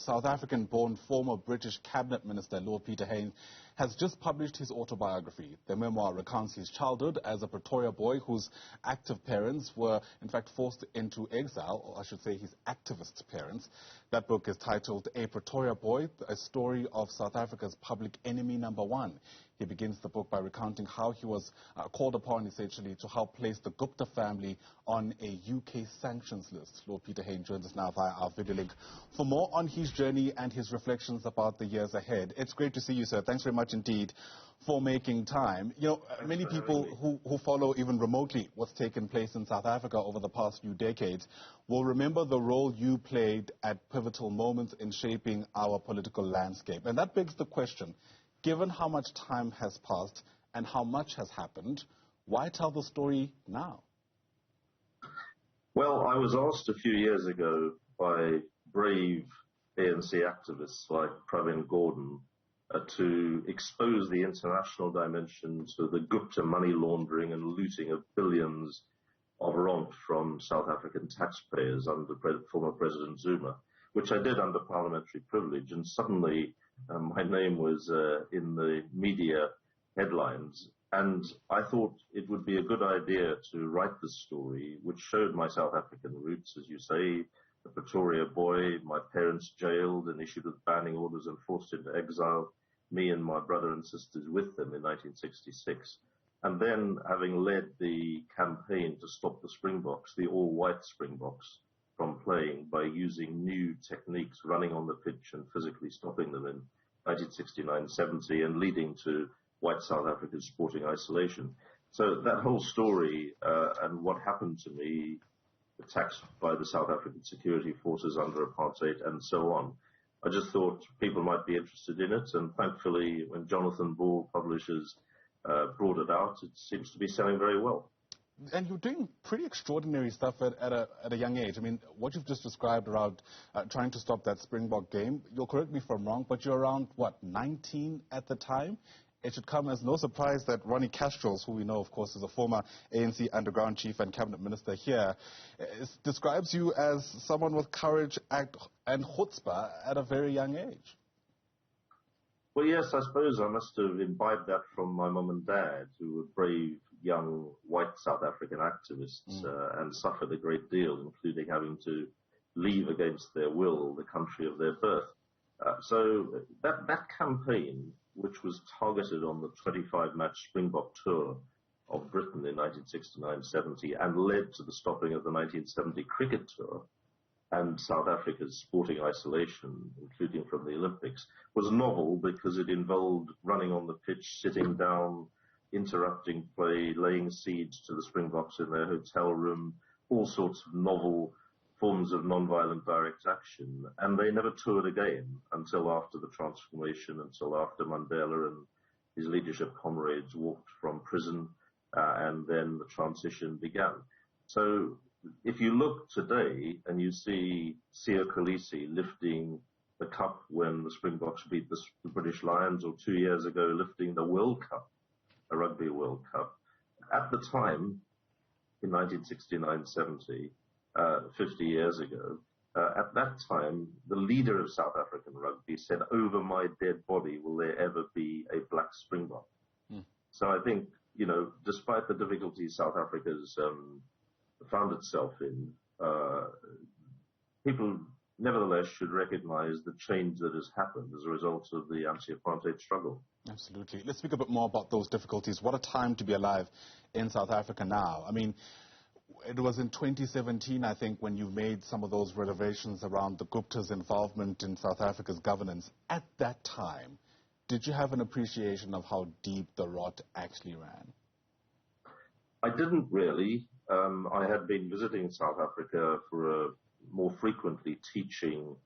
South African-born former British cabinet minister Lord Peter Hain has just published his autobiography. The memoir recounts his childhood as a Pretoria boy whose active parents were in fact forced into exile, or I should say his activist parents. That book is titled A Pretoria Boy, a story of South Africa's public enemy number one. He begins the book by recounting how he was called upon essentially to help place the Gupta family on a UK sanctions list. Lord Peter Hain joins us now via our video link for more on his journey and his reflections about the years ahead. It's great to see you, sir. Thanks very much indeed for making time. You know, many people who follow even remotely what's taken place in South Africa over the past few decades will remember the role you played at pivotal moments in shaping our political landscape. And that begs the question, given how much time has passed and how much has happened, why tell the story now? Well, I was asked a few years ago by brave ANC activists like Pravin Gordhan to expose the international dimension to the Gupta money laundering and looting of billions of rand from South African taxpayers under former President Zuma, which I did under parliamentary privilege, and suddenly my name was in the media headlines. And I thought it would be a good idea to write this story, which showed my South African roots, as you say, the Pretoria Boy, my parents jailed and issued with banning orders and forced into exile, me and my brother and sisters with them in 1966. And then having led the campaign to stop the Springboks, the all-white Springboks, from playing by using new techniques, running on the pitch and physically stopping them in 1969-70 and leading to white South Africa's sporting isolation. So that whole story and what happened to me, attacks by the South African security forces under apartheid and so on, I just thought people might be interested in it. And thankfully, when Jonathan Ball Publishers brought it out, it seems to be selling very well. And you're doing pretty extraordinary stuff at a young age. I mean, what you've just described around trying to stop that Springbok game, you'll correct me if I'm wrong, but you're around, what, 19 at the time? It should come as no surprise that Ronnie Kastrols, who we know, of course, is a former ANC underground chief and cabinet minister here, describes you as someone with courage and chutzpah at a very young age. Well, yes, I suppose I must have imbibed that from my mum and dad, who were brave, young, white South African activists and suffered a great deal, including having to leave against their will the country of their birth. So that campaign, which was targeted on the 25-match Springbok tour of Britain in 1969-70 and led to the stopping of the 1970 cricket tour and South Africa's sporting isolation, including from the Olympics, was novel because it involved running on the pitch, sitting down, interrupting play, laying siege to the Springboks in their hotel room, all sorts of novel forms of non-violent direct action. And they never toured again until after the transformation, until after Mandela and his leadership comrades walked from prison, and then the transition began. So if you look today and you see Siya Kolisi lifting the cup when the Springboks beat the British Lions, or 2 years ago lifting the World Cup, a Rugby World Cup, at the time, in 1969-70, 50 years ago, at that time, the leader of South African rugby said, "Over my dead body will there ever be a black Springbok." So I think, you know, despite the difficulties South Africa's found itself in, people nevertheless should recognize the change that has happened as a result of the anti-apartheid struggle. Absolutely. Let's speak a bit more about those difficulties. What a time to be alive in South Africa now. I mean, it was in 2017, I think, when you made some of those revelations around the Gupta's involvement in South Africa's governance. At that time, did you have an appreciation of how deep the rot actually ran? I didn't really. I had been visiting South Africa for more frequently teaching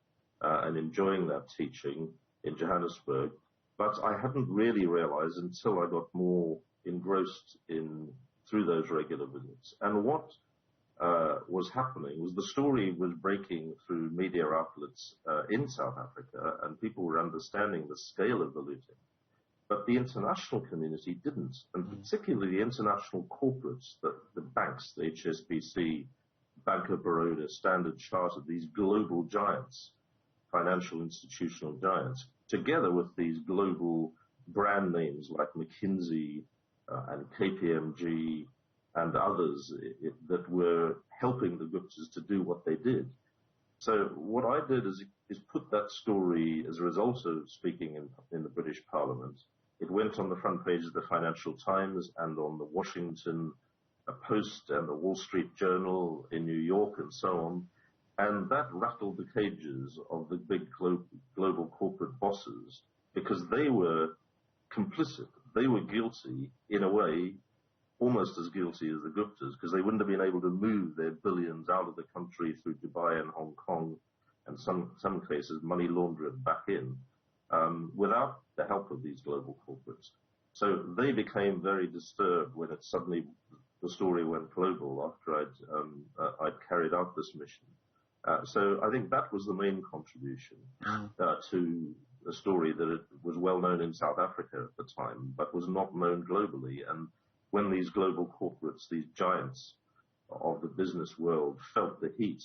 and enjoying that teaching in Johannesburg, but I hadn't really realized until I got more engrossed through those regular visits. And what was happening was the story was breaking through media outlets in South Africa, and people were understanding the scale of the looting. But the international community didn't, and particularly the international corporates, the banks, the HSBC, Bank of Baroda, Standard Chartered, these global giants, financial institutional giants, together with these global brand names like McKinsey and KPMG and others that were helping the Guptas to do what they did. So what I did is put that story, as a result of speaking in the British Parliament. It went on the front page of the Financial Times and on the Washington Post and the Wall Street Journal in New York and so on. And that rattled the cages of the big global corporate bosses, because they were complicit. They were guilty, in a way, almost as guilty as the Guptas, because they wouldn't have been able to move their billions out of the country through Dubai and Hong Kong, and some cases money launder it back in, without the help of these global corporates. So they became very disturbed when it suddenly, the story went global after I'd carried out this mission. So I think that was the main contribution to a story that it was well known in South Africa at the time, but was not known globally. And when these global corporates, these giants of the business world, felt the heat,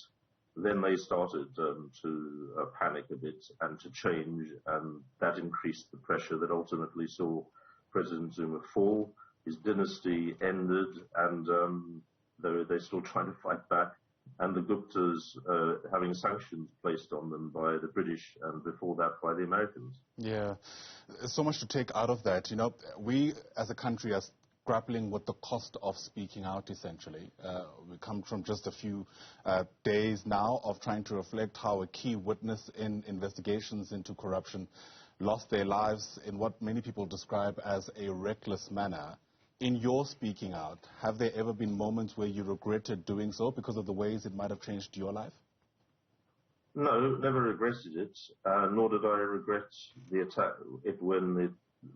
then they started to panic a bit and to change, and that increased the pressure that ultimately saw President Zuma fall. His dynasty ended, and they're still trying to fight back. And the Guptas having sanctions placed on them by the British, and before that by the Americans. Yeah, so much to take out of that. You know, we as a country are grappling with the cost of speaking out, essentially. We come from just a few days now of trying to reflect how a key witness in investigations into corruption lost their lives in what many people describe as a reckless manner. In your speaking out, have there ever been moments where you regretted doing so because of the ways it might have changed your life? No, never regretted it, nor did I regret the attack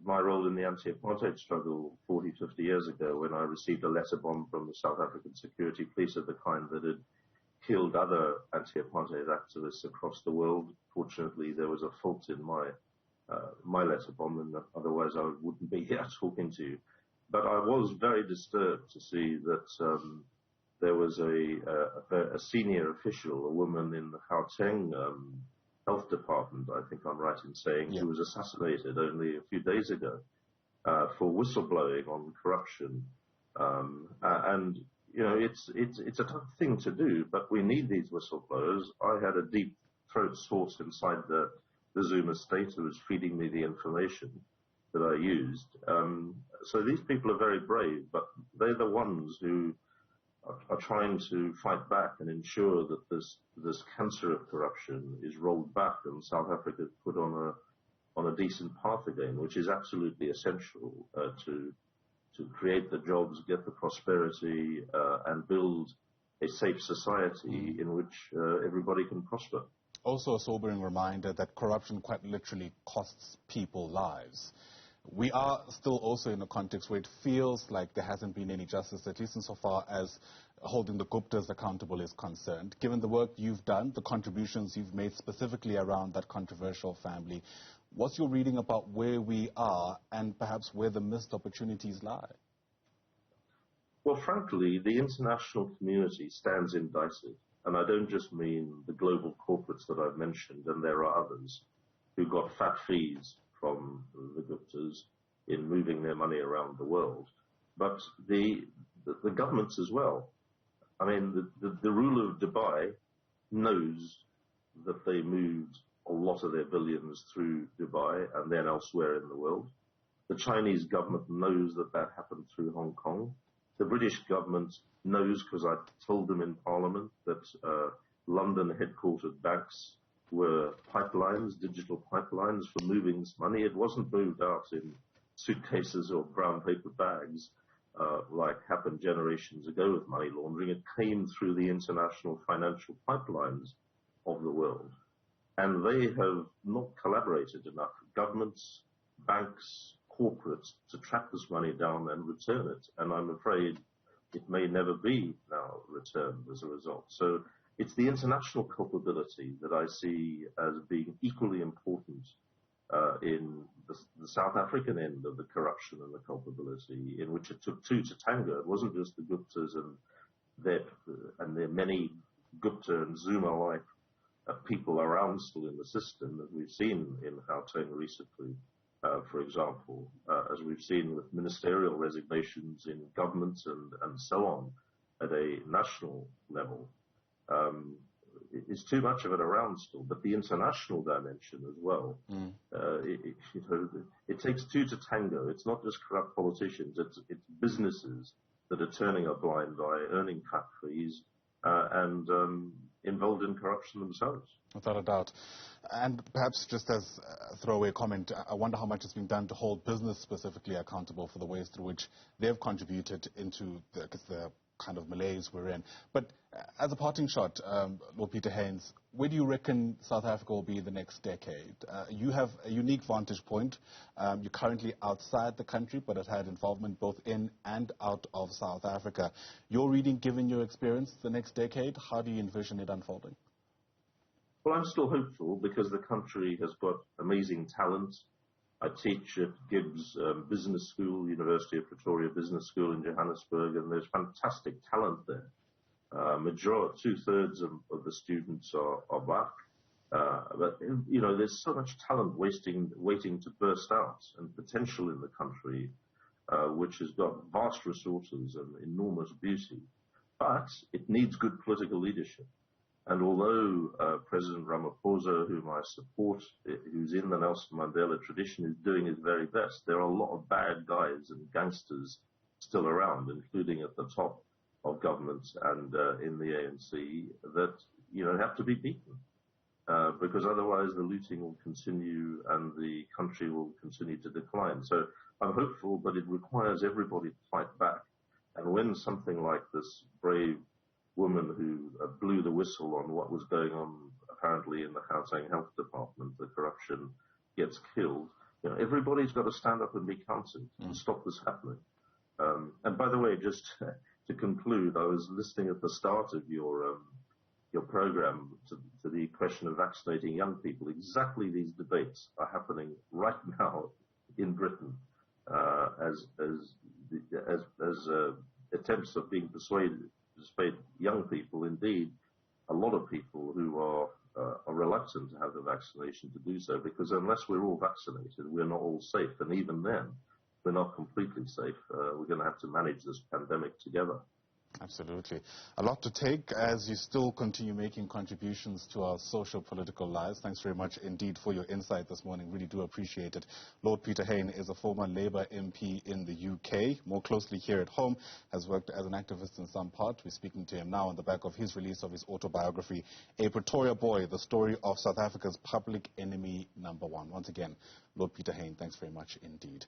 my role in the anti-apartheid struggle 40, 50 years ago, when I received a letter bomb from the South African security police of the kind that had killed other anti-apartheid activists across the world. Fortunately, there was a fault in my letter bomb, and otherwise I wouldn't be here talking to you. But I was very disturbed to see that there was a senior official, a woman in the Gauteng Health Department, I think I'm right in saying, who was assassinated only a few days ago for whistleblowing on corruption. And you know, it's a tough thing to do, but we need these whistleblowers. I had a deep throat source inside the Zuma state who was feeding me the information that I used. So these people are very brave, but they're the ones who are trying to fight back and ensure that this cancer of corruption is rolled back and South Africa is put on a decent path again, which is absolutely essential to create the jobs, get the prosperity, and build a safe society in which everybody can prosper. Also a sobering reminder that corruption quite literally costs people lives. We are still also in a context where it feels like there hasn't been any justice, at least insofar as holding the Guptas accountable is concerned. Given the work you've done, the contributions you've made specifically around that controversial family, what's your reading about where we are and perhaps where the missed opportunities lie? Well, frankly, the international community stands indicted. And I don't just mean the global corporates that I've mentioned, and there are others who got fat fees from the Guptas in moving their money around the world, but the governments as well. I mean, the ruler of Dubai knows that they moved a lot of their billions through Dubai and then elsewhere in the world. The Chinese government knows that that happened through Hong Kong. The British government knows, because I told them in Parliament, that London headquartered banks were pipelines, digital pipelines for moving this money. It wasn't moved out in suitcases or brown paper bags like happened generations ago with money laundering. It came through the international financial pipelines of the world. And they have not collaborated enough, governments, banks, corporates, to track this money down and return it. And I'm afraid it may never be now returned as a result. So it's the international culpability that I see as being equally important in the South African end of the corruption and the culpability, in which it took two to tango. It wasn't just the Guptas and their many Gupta and Zuma-like people around still in the system, as we've seen in Gauteng recently, for example, as we've seen with ministerial resignations in governments and so on at a national level. It's too much of it around still, but the international dimension as well. It takes two to tango. It's not just corrupt politicians. It's businesses that are turning a blind eye, earning cut fees, and involved in corruption themselves. Without a doubt. And perhaps just as a throwaway comment, I wonder how much has been done to hold business specifically accountable for the ways through which they've contributed into the kind of malaise we're in. But as a parting shot, Lord Peter Hain, where do you reckon South Africa will be the next decade? You have a unique vantage point. You're currently outside the country, but have had involvement both in and out of South Africa. Your reading, given your experience, the next decade, how do you envision it unfolding? Well, I'm still hopeful because the country has got amazing talent. I teach at Gibbs Business School, University of Pretoria Business School in Johannesburg, and there's fantastic talent there. Two-thirds of the students are black. But, there's so much talent waiting to burst out and potential in the country, which has got vast resources and enormous beauty. But it needs good political leadership. And although President Ramaphosa, whom I support, who's in the Nelson Mandela tradition, is doing his very best, there are a lot of bad guys and gangsters still around, including at the top of government and in the ANC, that have to be beaten. Because otherwise the looting will continue and the country will continue to decline. So I'm hopeful, but it requires everybody to fight back. And when something like this brave woman who blew the whistle on what was going on apparently in the Gauteng Health Department, the corruption, gets killed, everybody's got to stand up and be counted and stop this happening. And by the way, just to conclude, I was listening at the start of your program to the question of vaccinating young people. Exactly these debates are happening right now in Britain as attempts of being persuade young people, indeed a lot of people who are reluctant to have the vaccination to do so, because unless we're all vaccinated, we're not all safe. And even then, we're not completely safe. We're going to have to manage this pandemic together. Absolutely. A lot to take as you still continue making contributions to our social political lives. Thanks very much indeed for your insight this morning. Really do appreciate it. Lord Peter Hain is a former Labour MP in the UK, more closely here at home, has worked as an activist in some part. We're speaking to him now on the back of his release of his autobiography, A Pretoria Boy, the story of South Africa's public enemy #1. Once again, Lord Peter Hain, thanks very much indeed.